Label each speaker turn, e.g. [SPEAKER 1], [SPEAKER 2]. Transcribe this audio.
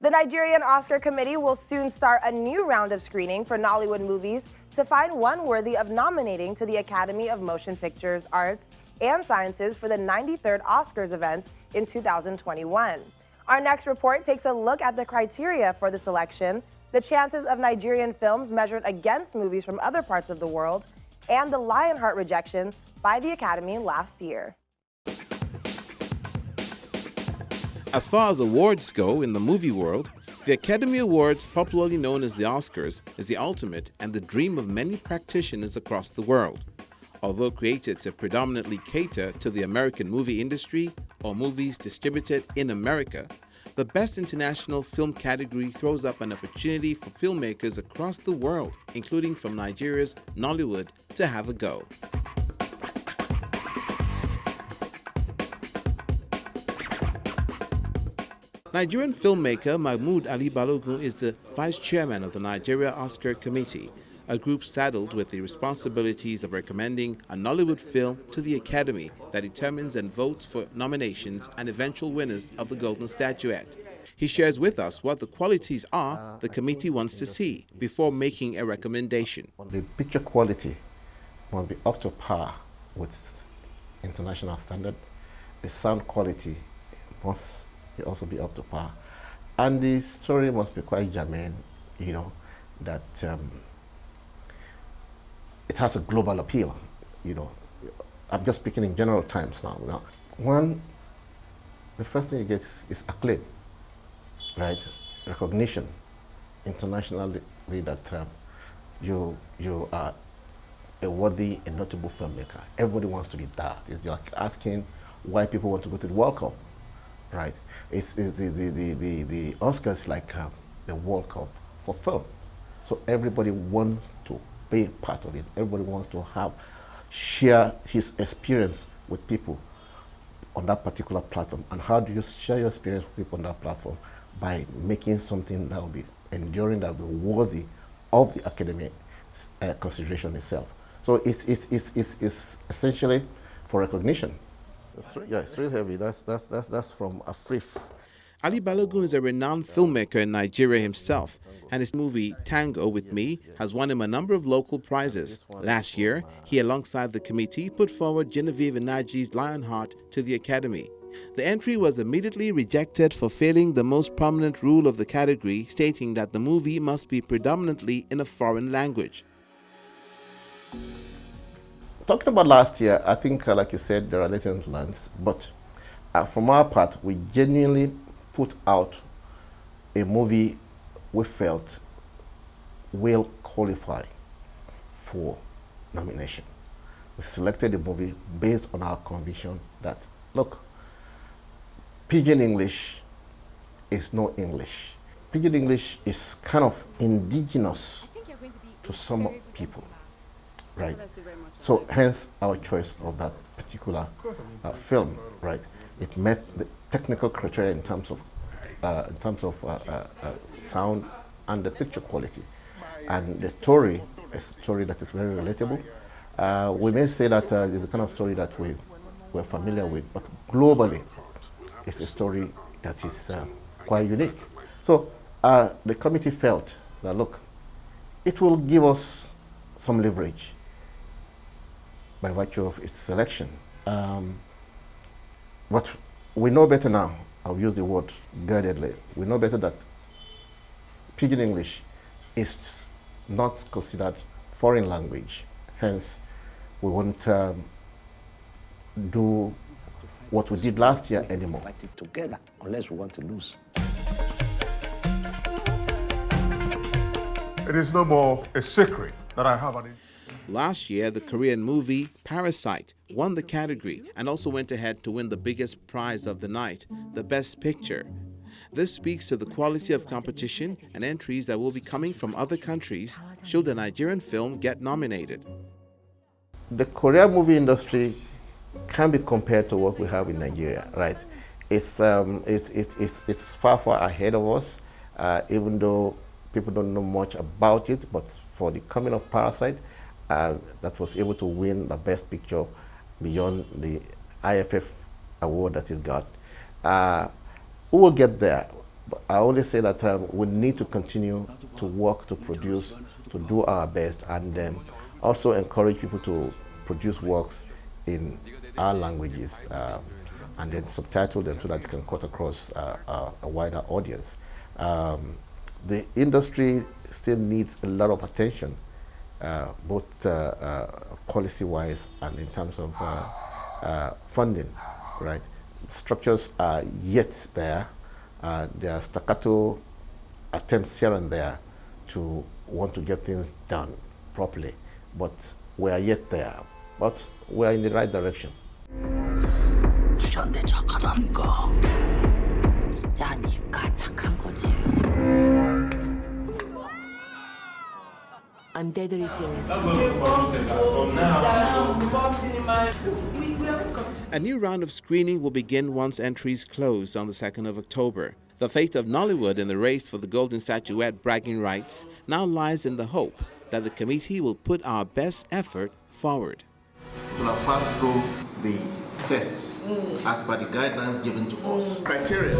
[SPEAKER 1] The Nigerian Oscar Committee will soon start a new round of screening for Nollywood movies to find one worthy of nominating to the Academy of Motion Pictures, Arts, and Sciences for the 93rd Oscars event in 2021. Our next report takes a look at the criteria for the selection, the chances of Nigerian films measured against movies from other parts of the world, and the Lionheart rejection by the Academy last year.
[SPEAKER 2] As far as awards go in the movie world, the Academy Awards, popularly known as the Oscars, is the ultimate and the dream of many practitioners across the world. Although created to predominantly cater to the American movie industry or movies distributed in America, the Best International Film category throws up an opportunity for filmmakers across the world, including from Nigeria's Nollywood, to have a go. Nigerian filmmaker Mahmood Ali Balogun is the vice chairman of the Nigeria Oscar Committee, a group saddled with the responsibilities of recommending a Nollywood film to the Academy that determines and votes for nominations and eventual winners of the Golden Statuette. He shares with us what the qualities are the committee wants to see before making a recommendation.
[SPEAKER 3] The picture quality must be up to par with international standard. The sound quality must also be up to par, and the story must be quite germane, that it has a global appeal. I'm just speaking in general terms now. The first thing you get is acclaim, right? Recognition internationally that you are a worthy and notable filmmaker. Everybody wants to be that. It's like asking why people want to go to the World Cup, right? It's the Oscars like the World Cup for film. So everybody wants to be part of it. Everybody wants to share his experience with people on that particular platform. And how do you share your experience with people on that platform? By making something that will be enduring, that will be worthy of the academic consideration itself. So it's essentially for recognition. It's really heavy. That's from Afrif.
[SPEAKER 2] Ali Balogun is a renowned filmmaker in Nigeria himself, and his movie Tango with Me has won him a number of local prizes. Last year, he, alongside the committee, put forward Genevieve Inaji's Lionheart to the Academy. The entry was immediately rejected for failing the most prominent rule of the category, stating that the movie must be predominantly in a foreign language.
[SPEAKER 3] Talking about last year, I think, like you said, there are lessons learned, but from our part, we genuinely put out a movie we felt will qualify for nomination. We selected the movie based on our conviction that, look, Pidgin English is no English. Pidgin English is kind of indigenous to some people, right? So hence our choice of that particular film, right? It met the technical criteria in terms of sound and the picture quality, and the story is a story that is very relatable. We may say that it's the kind of story that we're familiar with, but globally, it's a story that is quite unique. So the committee felt that, look, it will give us some leverage by virtue of its selection. But we know better now. I'll use the word guardedly. We know better that Pidgin English is not considered foreign language. Hence, we won't do what we did last year anymore.
[SPEAKER 4] Fight it together, unless we want to lose.
[SPEAKER 5] It is no more a secret that I have an.
[SPEAKER 2] Last year, the Korean movie Parasite won the category and also went ahead to win the biggest prize of the night, the Best Picture. This speaks to the quality of competition and entries that will be coming from other countries should the Nigerian film get nominated.
[SPEAKER 3] The Korean movie industry can be compared to what we have in Nigeria, right? It's far ahead of us, even though people don't know much about it. But for the coming of Parasite, that was able to win the Best Picture beyond the IFF award that it got. We will get there, But I only say that we need to continue to work, to produce, to do our best, and also encourage people to produce works in our languages and then subtitle them so that it can cut across a wider audience. The industry still needs a lot of attention, both policy-wise and in terms of funding, right? Structures are yet there. There are staccato attempts here and there to want to get things done properly, but we are yet there. But we are in the right direction.
[SPEAKER 6] 부자인데 착하다니까. 진짜 니가 착한 거지. I'm deadly serious.
[SPEAKER 2] A new round of screening will begin once entries close on the 2nd of October. The fate of Nollywood in the race for the Golden Statuette bragging rights now lies in the hope that the committee will put our best effort forward.
[SPEAKER 3] To have passed through the tests as per the guidelines given to us. Criteria.